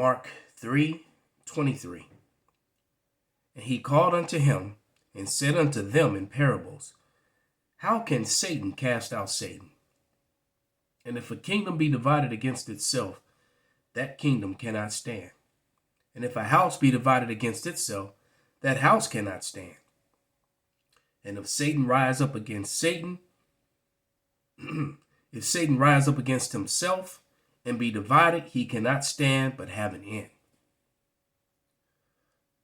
Mark 3:23. And he called unto him and said unto them in parables, how can Satan cast out Satan? And if a kingdom be divided against itself, that kingdom cannot stand. And if a house be divided against itself, that house cannot stand. And if Satan rise up against Satan, if Satan rise up against himself and be divided, he cannot stand but have an end.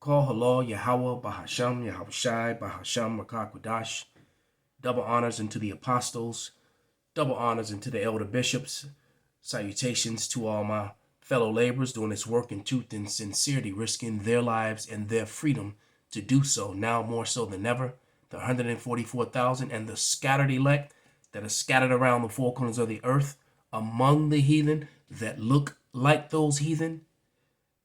Call halal Yahweh Bahasham Yahushai Bahasham Makakwadash. Double honors unto the apostles, double honors unto the elder bishops. Salutations to all my fellow laborers doing this work in truth and sincerity, risking their lives and their freedom to do so, now more so than ever. The 144,000 and the scattered elect that are scattered around the four corners of the earth among the heathen that look like those heathen,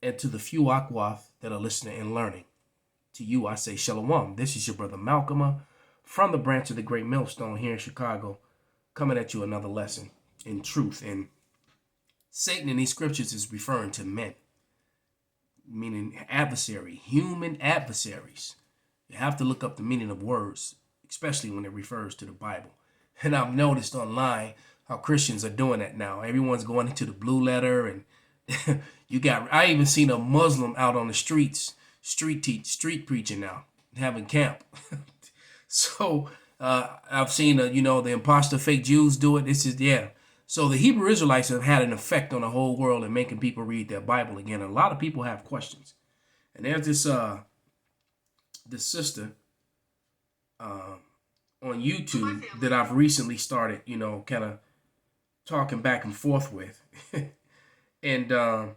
and to the few Akwath that are listening and learning. To you I say Shalom. This is your brother Malcolm from the branch of the Great Millstone here in Chicago, coming at you another lesson in truth. And Satan in these scriptures is referring to men, meaning adversary, human adversaries. You have to look up the meaning of words, especially when it refers to the Bible. And I've noticed online how Christians are doing that now. Everyone's going into the blue letter, and I even seen a Muslim out on the streets, street preaching now, having camp. So I've seen the imposter fake Jews do it. So the Hebrew Israelites have had an effect on the whole world in making people read their Bible again. And a lot of people have questions. And there's this sister on YouTube that I've recently started, kind of talking back and forth with. And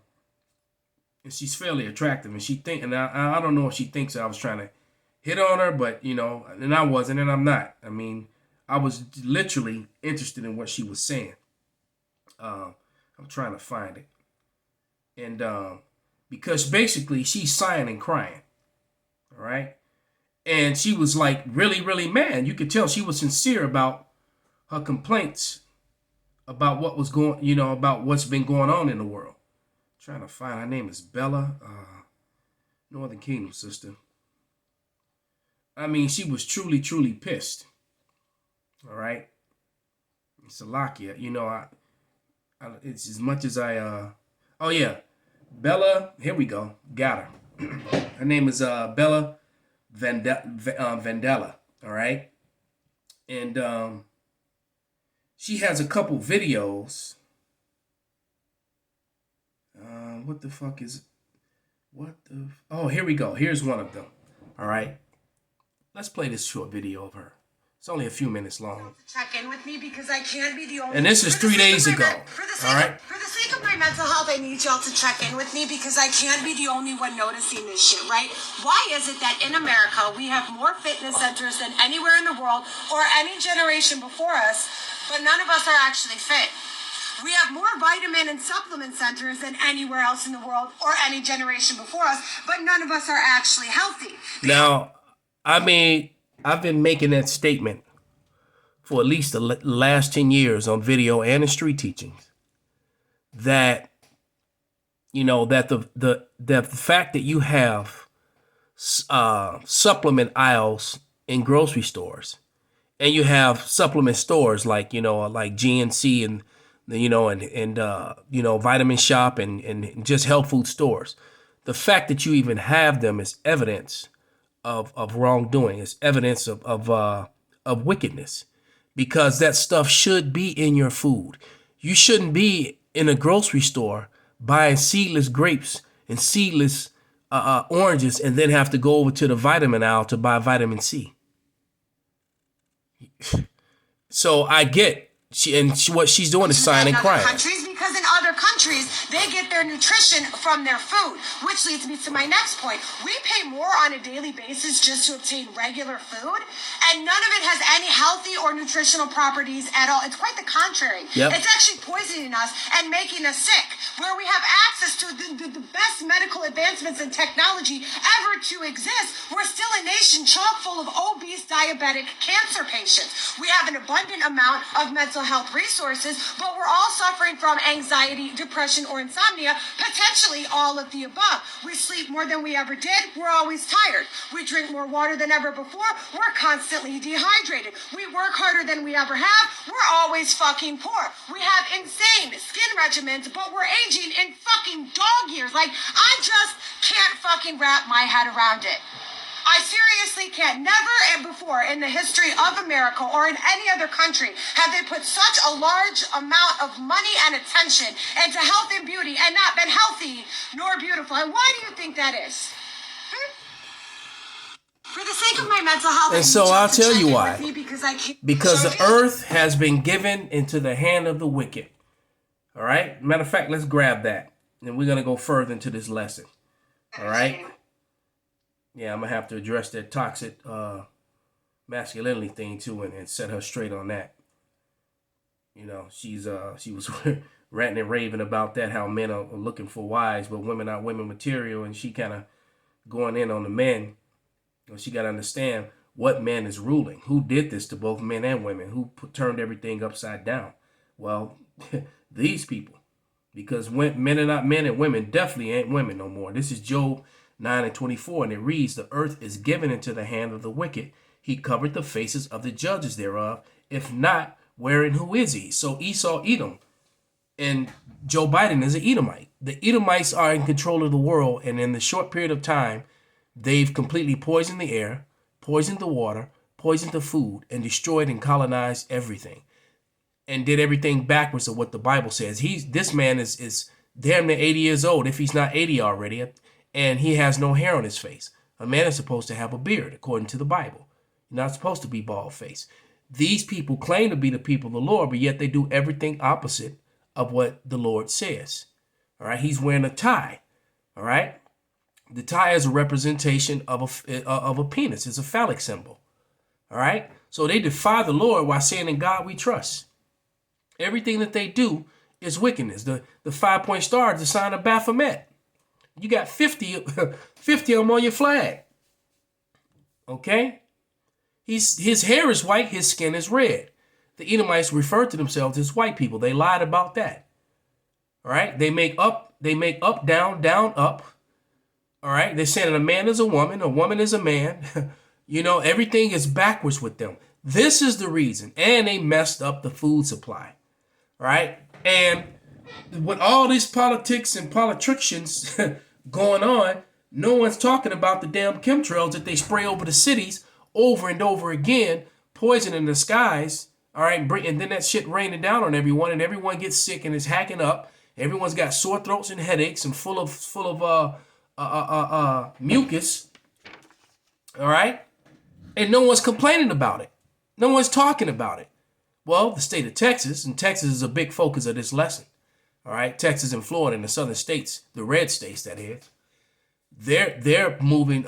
she's fairly attractive. And I don't know if she thinks I was trying to hit on her, but, and I wasn't, and I'm not. I mean, I was literally interested in what she was saying. I'm trying to find it. And because basically she's sighing and crying. All right. And she was like really, really mad. You could tell she was sincere about her complaints about what was about what's been going on in the world. I'm trying to find, her name is Bella, Northern Kingdom sister. I mean, she was truly, truly pissed. All right. Salakia, it's as much as I, oh yeah, Bella, here we go. Got her. Her name is Bella Vandella. All right. And she has a couple videos. What the fuck is, oh, here we go. Here's one of them. All right. Let's play this short video of her. It's only a few minutes long. Check in with me because I can't be the only. And this is 3 days ago. All right. For the sake of my mental health, I need y'all to check in with me because I can't be the only one noticing this shit, right? Why is it that in America we have more fitness centers than anywhere in the world or any generation before us, but none of us are actually fit? We have more vitamin and supplement centers than anywhere else in the world or any generation before us, but none of us are actually healthy. Now, I mean, I've been making that statement for at least the last 10 years on video and in street teachings that, that the fact that you have supplement aisles in grocery stores and you have supplement stores like, like GNC and, Vitamin Shop and just health food stores. The fact that you even have them is evidence of wrongdoing. It's evidence of wickedness, because that stuff should be in your food. You shouldn't be in a grocery store buying seedless grapes and seedless oranges and then have to go over to the vitamin aisle to buy vitamin C. So I get what she's doing is sighing and crying. Because in other countries, they get their nutrition from their food, which leads me to my next point. We pay more on a daily basis just to obtain regular food, and none of it has any healthy or nutritional properties at all. It's quite the contrary. Yep. It's actually poisoning us and making us sick, where we have access to the best medical advancements and technology ever to exist. We're still a nation chock full of obese, diabetic, cancer patients. We have an abundant amount of mental health resources, but we're all suffering from anxiety anxiety, depression, or insomnia, potentially all of the above. We sleep more than we ever did. We're always tired. We drink more water than ever before. We're constantly dehydrated. We work harder than we ever have. We're always fucking poor. We have insane skin regimens, but we're aging in fucking dog years. Like, I just can't fucking wrap my head around it. I seriously can't. Never before in the history of America or in any other country have they put such a large amount of money and attention into health and beauty and not been healthy nor beautiful. And why do you think that is? For the sake of my mental health, and so I'll tell you why. Because the earth has been given into the hand of the wicked. All right? Matter of fact, let's grab that. And we're going to go further into this lesson. All right? Yeah, I'm going to have to address that toxic masculinity thing, too, and set her straight on that. You know, she was ranting and raving about that, how men are looking for wives, but women are women material, and she kind of going in on the men. She got to understand what man is ruling. Who did this to both men and women? Who turned everything upside down? Well, these people. Because men are not men and women definitely ain't women no more. This is Job 9:24, and it reads, "The earth is given into the hand of the wicked. He covered the faces of the judges thereof. If not, wherein who is he?" So Esau, Edom, and Joe Biden is an Edomite. The Edomites are in control of the world, and in the short period of time, they've completely poisoned the air, poisoned the water, poisoned the food, and destroyed and colonized everything. And did everything backwards of what the Bible says. This man is damn near 80 years old, if he's not 80 already, and he has no hair on his face. A man is supposed to have a beard, according to the Bible. You're not supposed to be bald-faced. These people claim to be the people of the Lord, but yet they do everything opposite of what the Lord says. All right, he's wearing a tie. All right, the tie is a representation of a penis. It's a phallic symbol. All right, so they defy the Lord while saying, "In God we trust." Everything that they do is wickedness. The 5-point star is the sign of Baphomet. You got 50 of them on your flag. Okay? His hair is white, his skin is red. The Edomites refer to themselves as white people. They lied about that. All right? They make up, down, down, up. All right? They're saying a man is a woman is a man. You know, everything is backwards with them. This is the reason. And they messed up the food supply. All right? And with all these politics and politicians going on, no one's talking about the damn chemtrails that they spray over the cities over and over again, poisoning the skies. All right, and then that shit raining down on everyone, and everyone gets sick and is hacking up. Everyone's got sore throats and headaches and full of mucus. All right, and no one's complaining about it. No one's talking about it. Well, the state of Texas, and Texas is a big focus of this lesson. All right, Texas and Florida and the southern states, the red states, that is. They're moving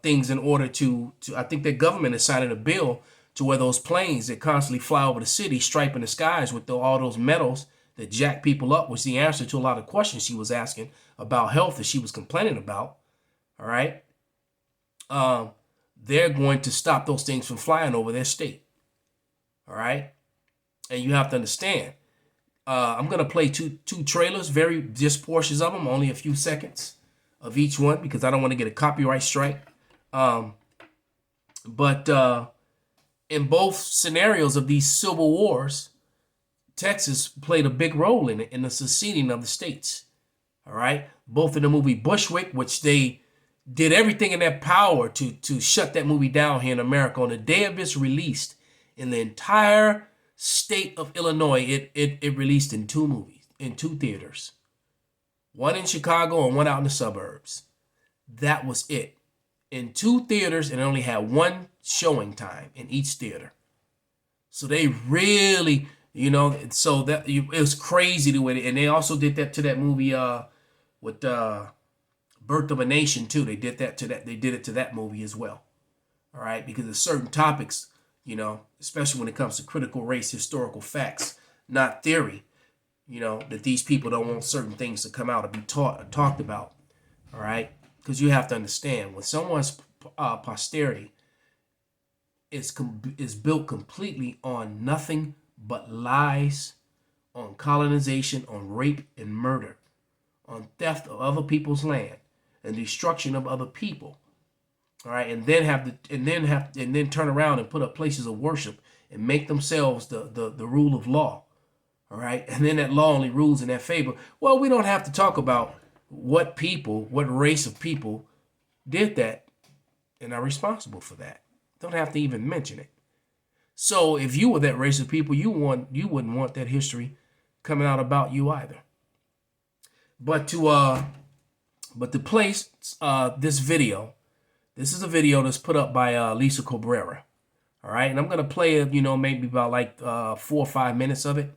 things in order to I think their government is signing a bill to where those planes that constantly fly over the city, striping the skies with all those metals that jack people up, was the answer to a lot of questions she was asking about health that she was complaining about. All right. They're going to stop those things from flying over their state. All right. And you have to understand, I'm going to play two trailers, just portions of them, only a few seconds of each one, because I don't want to get a copyright strike. But in both scenarios of these civil wars, Texas played a big role in it, in the seceding of the states. All right. Both in the movie Bushwick, which they did everything in their power to shut that movie down here in America. On the day of its release, in the entire state of Illinois, it released in 2 movies, in 2 theaters. One in Chicago and one out in the suburbs. That was it. In 2 theaters, and it only had 1 showing time in each theater. So they really, so that it was crazy the way. And they also did that to that movie with Birth of a Nation too. They did that to that. They did it to that movie as well. All right, because of certain topics, especially when it comes to critical race historical facts, not theory. That these people don't want certain things to come out or be taught or talked about. All right, because you have to understand, when someone's posterity is built completely on nothing but lies, on colonization, on rape and murder, on theft of other people's land and destruction of other people. All right, and then turn around and put up places of worship and make themselves the rule of law. All right, and then that law only rules in their favor. Well, we don't have to talk about what race of people did that and are responsible for that. Don't have to even mention it. So if you were that race of people, you wouldn't want that history coming out about you either. But to place this video, this is a video that's put up by Lisa Cabrera. All right, and I'm gonna play it, maybe about like 4 or 5 minutes of it,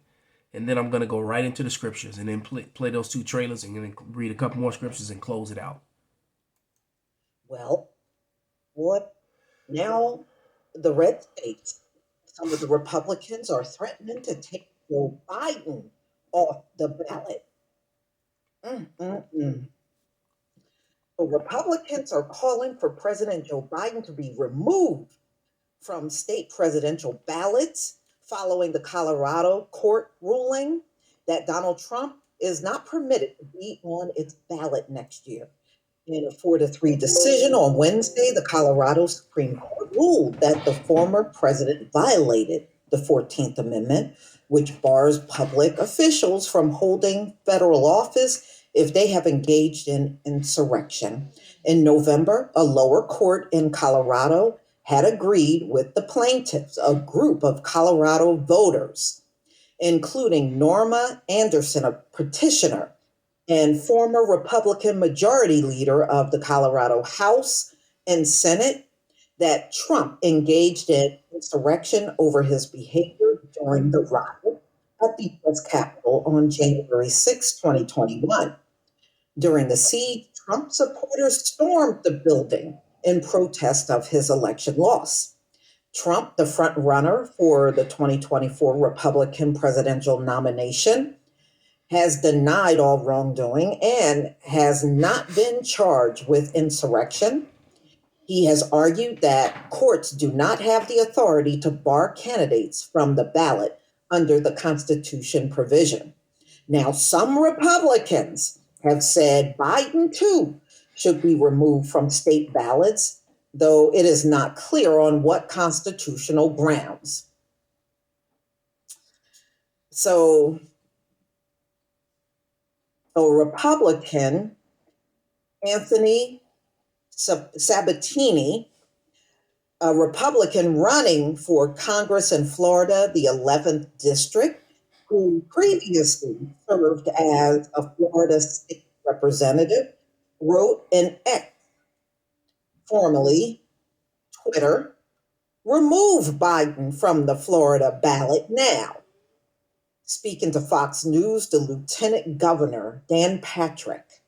and then I'm gonna go right into the scriptures and then play those 2 trailers and then read a couple more scriptures and close it out. Well, what now? The red states, some of the Republicans are threatening to take Joe Biden off the ballot. The Republicans are calling for President Joe Biden to be removed from state presidential ballots following the Colorado court ruling that Donald Trump is not permitted to be on its ballot next year. In a 4-3 decision on Wednesday, the Colorado Supreme Court ruled that the former president violated the 14th Amendment, which bars public officials from holding federal office if they have engaged in insurrection. In November, a lower court in Colorado had agreed with the plaintiffs, a group of Colorado voters, including Norma Anderson, a petitioner and former Republican majority leader of the Colorado House and Senate, that Trump engaged in insurrection over his behavior during the riot at the U.S. Capitol on January 6, 2021. During the siege, Trump supporters stormed the building in protest of his election loss. Trump, the front runner for the 2024 Republican presidential nomination, has denied all wrongdoing and has not been charged with insurrection. He has argued that courts do not have the authority to bar candidates from the ballot under the Constitution provision. Now, some Republicans have said Biden, too, should be removed from state ballots, though it is not clear on what constitutional grounds. So Republican Anthony Sabatini, a Republican running for Congress in Florida, the 11th District, who previously served as a Florida state representative, wrote in X, formerly Twitter, "Remove Biden from the Florida ballot now." Speaking to Fox News, the Lieutenant Governor, Dan Patrick,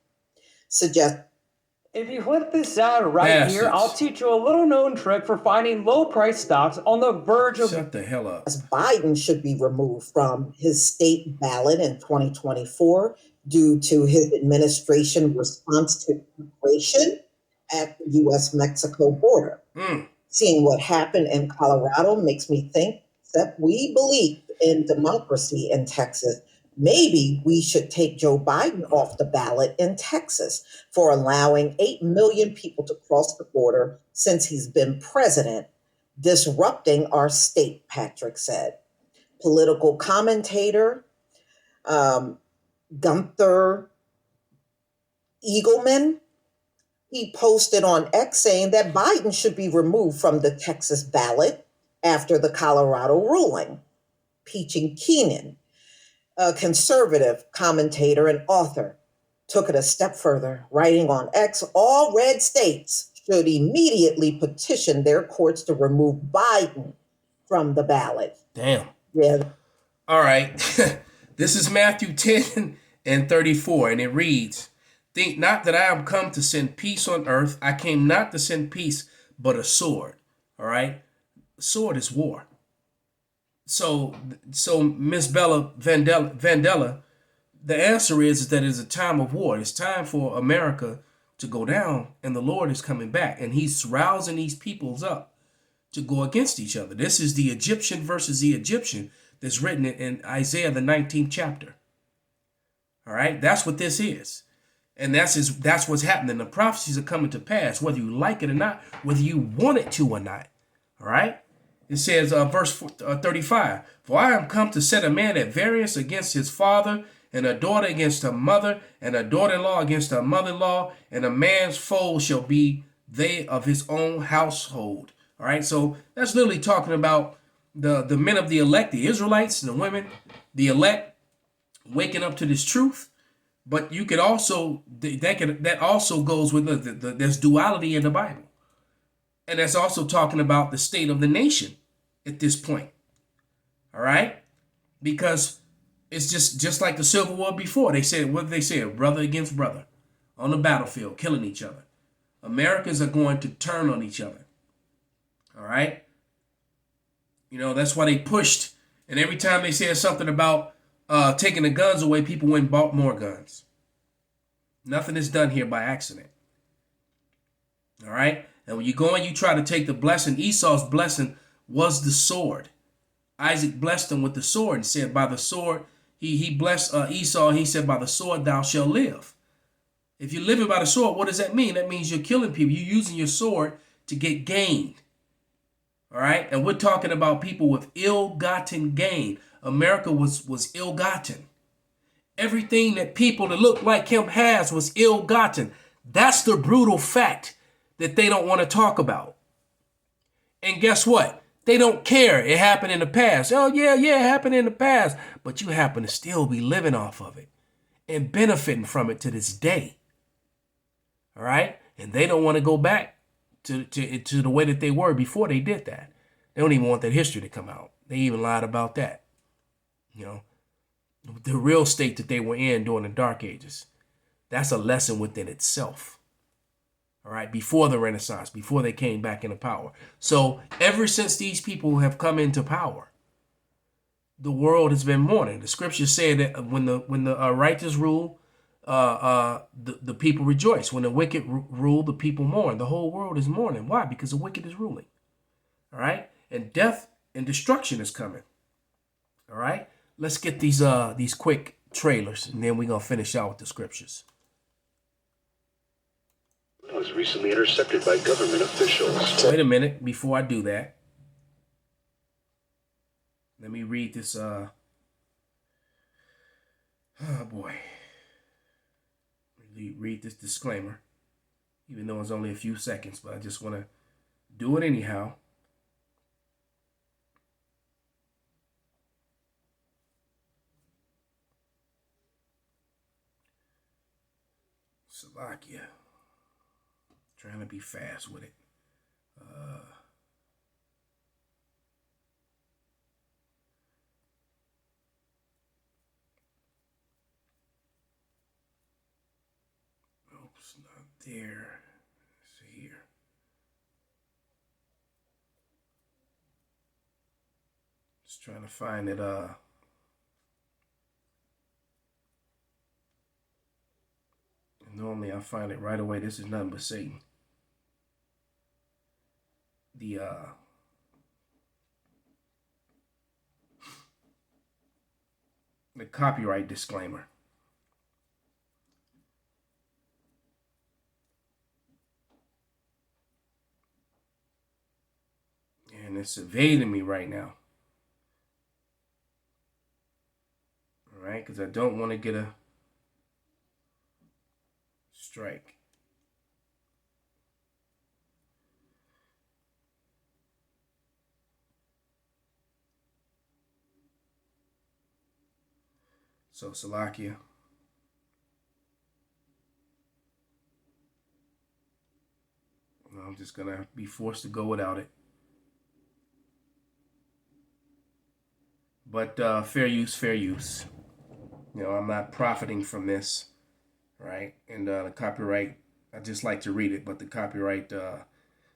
suggests, if you flip this out right here, I'll teach you a little known trick for finding low price stocks on the verge of... Shut the hell up. Biden should be removed from his state ballot in 2024 due to his administration response to immigration at the U.S.-Mexico border. Seeing what happened in Colorado makes me think that we believe in democracy in Texas. Maybe we should take Joe Biden off the ballot in Texas for allowing 8 million people to cross the border since he's been president, disrupting our state, Patrick said. Political commentator Gunther Eagleman, he posted on X saying that Biden should be removed from the Texas ballot after the Colorado ruling. Peachy Keenan, a conservative commentator and author, took it a step further, writing on X, all red states should immediately petition their courts to remove Biden from the ballot. Damn. Yeah. All right. This is Matthew 10:34, and it reads, "Think not that I am come to send peace on earth. I came not to send peace, but a sword." All right? Sword is war. So Miss Bella Vandella, the answer is that it's a time of war. It's time for America to go down, and the Lord is coming back, and he's rousing these peoples up to go against each other. This is the Egyptian versus the Egyptian. that's written in Isaiah, the 19th chapter. All right, that's what this is. And that's what's happening. The prophecies are coming to pass, whether you like it or not, whether you want it to or not. All right. It says, verse 35, for I am come to set a man at variance against his father, and a daughter against her mother, and a daughter-in-law against her mother-in-law, and a man's foe shall be they of his own household. All right. So that's literally talking about the men of the elect, the Israelites, the women, the elect, waking up to this truth. But you could also, that also goes with there's duality in the Bible. And that's also talking about the state of the nation at this point. All right? Because it's just like the Civil War before. They said, what did they say? Brother against brother on the battlefield, killing each other. Americans are going to turn on each other. All right? You know, that's why they pushed. And every time they said something about taking the guns away, people went and bought more guns. Nothing is done here by accident. All right? And when you go and you try to take the blessing, Esau's blessing was the sword. Isaac blessed him with the sword and said, by the sword, he blessed Esau. He said, by the sword thou shalt live. If you're living by the sword, what does that mean? That means you're killing people. You're using your sword to get gain. All right? And we're talking about people with ill-gotten gain. America was ill-gotten. Everything that people that look like him has was ill-gotten. That's the brutal fact that they don't want to talk about. And guess what? They don't care. It happened in the past. Oh, yeah, it happened in the past. But you happen to still be living off of it and benefiting from it to this day. All right? And they don't want to go back to the way that they were before they did that. They don't even want that history to come out. They even lied about that. You know, the real state that they were in during the Dark Ages. That's a lesson within itself. All right, before the Renaissance, before they came back into power. So ever since these people have come into power, the world has been mourning. The scriptures say that when the righteous rule, the people rejoice. When the wicked rule, the people mourn. The whole world is mourning. Why? Because the wicked is ruling. All right, and death and destruction is coming. All right, let's get these quick trailers, and then we're gonna finish out with the scriptures. Was recently intercepted by government officials. Wait a minute, before I do that, let me read this. Oh boy, read this disclaimer, even though it's only a few seconds, but I just want to do it anyhow. Slovakia. Trying to be fast with it. Oops, not there. It's here. Just trying to find it. Normally I find it right away. This is nothing but Satan. The copyright disclaimer. And it's evading me right now. All right, because I don't want to get a strike. So Slovakia. I'm just going to be forced to go without it. But fair use, fair use. You know, I'm not profiting from this, right? And the copyright, I just like to read it, but the copyright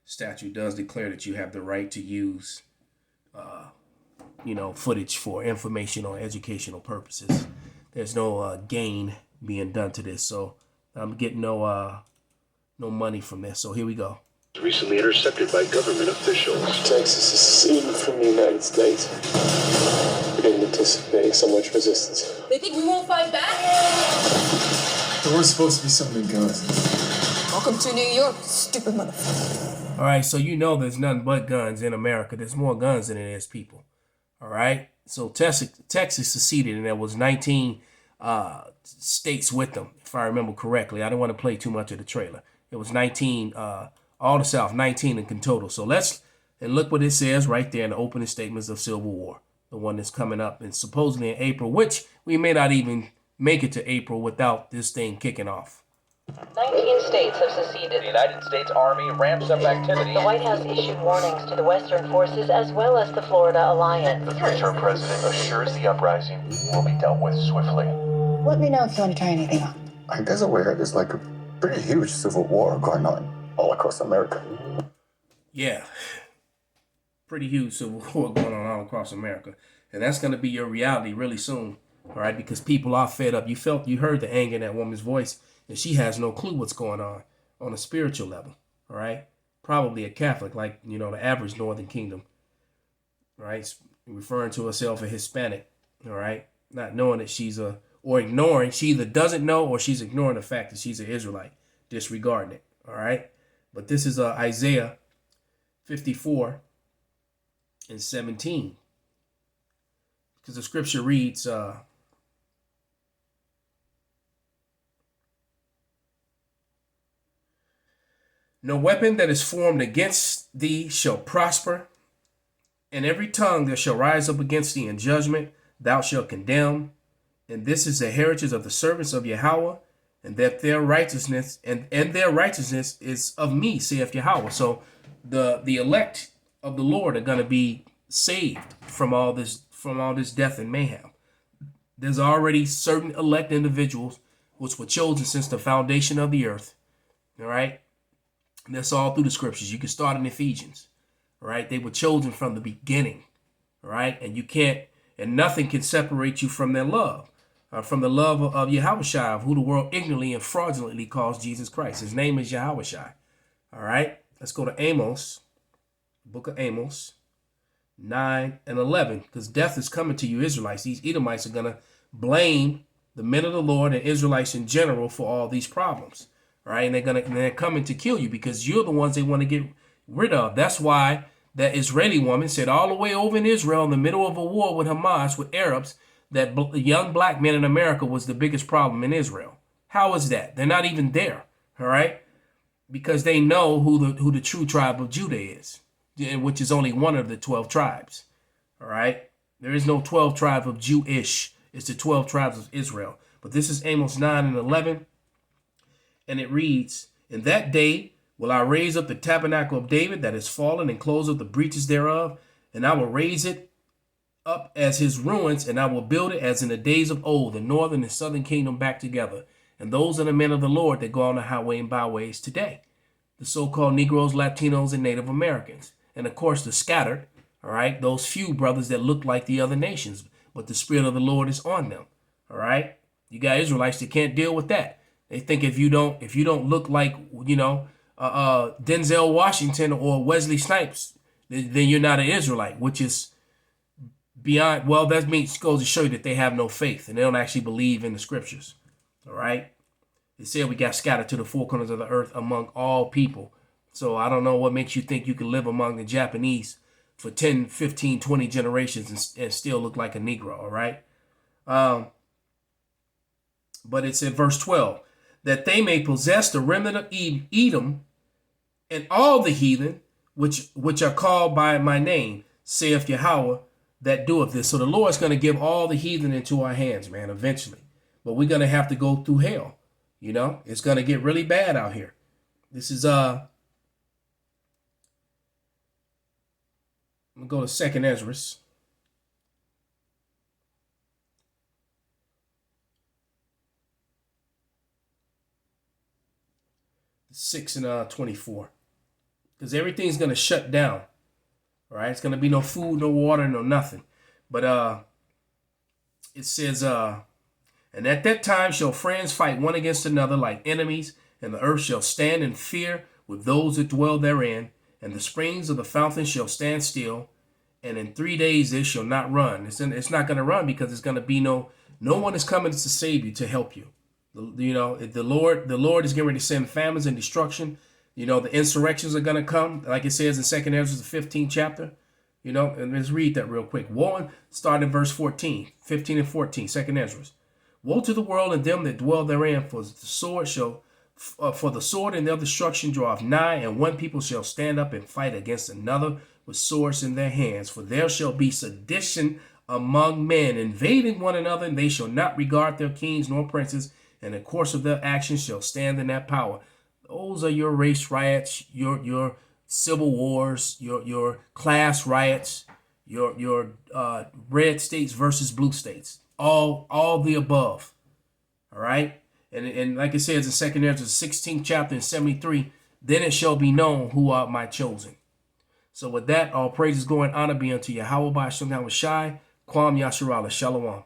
statute does declare that you have the right to use, footage for informational or educational purposes. There's no gain being done to this, so I'm getting no money from this. So here we go. Recently intercepted by government officials. Texas is seceding from the United States. didn't anticipate so much resistance. They think we won't fight back? There were supposed to be so many guns. Welcome to New York, stupid motherfucker. All right, so you know there's nothing but guns in America. There's more guns than there is people. All right, so Texas seceded, and there was 19 states with them, if I remember correctly. I don't want to play too much of the trailer. It was 19, all the South, 19 in total. So and look what it says right there in the opening statements of Civil War, the one that's coming up, and supposedly in April, which we may not even make it to April without this thing kicking off. 19 states have seceded. The United States Army ramps up activity. The White House issued warnings to the Western forces as well as the Florida Alliance. The three-term president assures the uprising will be dealt with swiftly. Let me know if you want to try anything on. I guess aware there's like a pretty huge civil war going on all across America. Yeah, pretty huge civil war going on all across America. And that's going to be your reality really soon, all right? Because people are fed up. You heard the anger in that woman's voice, and she has no clue what's going on a spiritual level, all right? Probably a Catholic, like, the average Northern Kingdom, all right? Referring to herself a Hispanic, all right? Not knowing that or ignoring, she either doesn't know or she's ignoring the fact that she's an Israelite, disregarding it, all right? But this is Isaiah 54 and 17. Because the scripture reads, no weapon that is formed against thee shall prosper, and every tongue that shall rise up against thee in judgment thou shalt condemn. And this is the heritage of the servants of Yahweh, and that their righteousness and their righteousness is of me, saith Yahweh. So the elect of the Lord are going to be saved from all this death and mayhem. There's already certain elect individuals which were chosen since the foundation of the earth. All right. And that's all through the scriptures. You can start in Ephesians. All right. They were chosen from the beginning. All right. And nothing can separate you from their love. From the love of Yahushua, of who the world ignorantly and fraudulently calls Jesus Christ. His name is Yahushua. All right. Let's go to Amos, book of Amos, 9 and 11, because death is coming to you Israelites. These Edomites are going to blame the men of the Lord and Israelites in general for all these problems. All right. And they're coming to kill you because you're the ones they want to get rid of. That's why that Israeli woman said all the way over in Israel in the middle of a war with Hamas, with Arabs, that young black men in America was the biggest problem in Israel. How is that? They're not even there, all right? Because they know who the true tribe of Judah is, which is only one of the 12 tribes, all right? There is no 12 tribe of Jewish. It's the 12 tribes of Israel. But this is Amos 9 and 11, and it reads, in that day will I raise up the tabernacle of David that is fallen and close up the breaches thereof, and I will raise it up as his ruins, and I will build it as in the days of old, the northern and southern kingdom back together. And those are the men of the Lord that go on the highway and byways today. The so-called Negroes, Latinos, and Native Americans. And of course, the scattered, all right, those few brothers that look like the other nations, but the Spirit of the Lord is on them, all right? You got Israelites that can't deal with that. They think if you don't look like, Denzel Washington or Wesley Snipes, then you're not an Israelite, which is beyond, well, that means goes to show you that they have no faith and they don't actually believe in the scriptures. All right. It said we got scattered to the four corners of the earth among all people. So I don't know what makes you think you can live among the Japanese for 10, 15, 20 generations and still look like a Negro. All right. But it's in verse 12 that they may possess the remnant of Edom and all the heathen which are called by my name, saith Yahweh, that doeth this. So the Lord's going to give all the heathen into our hands, man, eventually. But we're going to have to go through hell. It's going to get really bad out here. This is, I'm going to go to 2nd Ezra. 6 and 24. Because everything's going to shut down. All right, it's going to be no food, no water, no nothing. But it says, and at that time shall friends fight one against another like enemies, and the earth shall stand in fear with those that dwell therein, and the springs of the fountain shall stand still, and in 3 days they shall not run. It's not going to run because it's going to be no one is coming to save you, to help you. You know, the Lord is getting ready to send famines and destruction. You know, the insurrections are going to come, like it says in 2nd Ezra, the 15th chapter. You know, and let's read that real quick. Woe, start in verse 14, 15 and 14, 2nd Ezra. Woe to the world and them that dwell therein, for the sword and their destruction draweth nigh, and one people shall stand up and fight against another with swords in their hands. For there shall be sedition among men, invading one another, and they shall not regard their kings nor princes, and the course of their actions shall stand in that power. Those are your race riots, your civil wars, your class riots, your red states versus blue states, all the above. All right, and like it says in 2nd Ezra 16th chapter and 73, then it shall be known who are my chosen. So with that, all praises, glory, and honor be unto Yahweh by Hashem Shai, Kwam Yasharallah, Shalom.